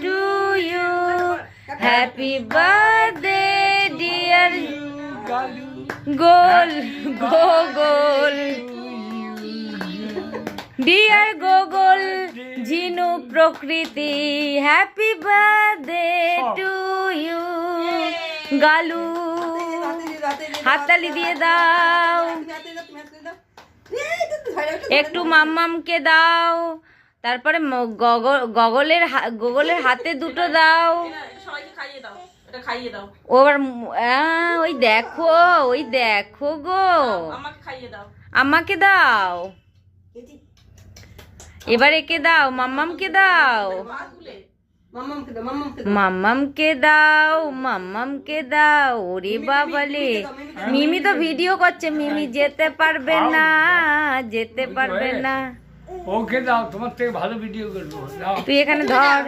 Two you, happy birthday dear Gol Gogol, dear Gogol Jhinu Prakriti, happy birthday to you. গালু হাততালি দিয়ে দাও, একটু মাম্মামকে দাও, তারপরে গগলের হাতে দুটো দাও। ও আবার ওই দেখো গো, আমাকে দাও, এবার একে দাও, মাম্মামকে দাও, মাম্মামকে দাও, মাম্মামকে দাও। ওরে বাবালে, মিমি তো ভিডিও করছে, মিমি যেতে পারবে না, যেতে পারবে না। ওকে দাও, তোমার থেকে ভালো ভিডিও করবো। তুই এখানে ধর।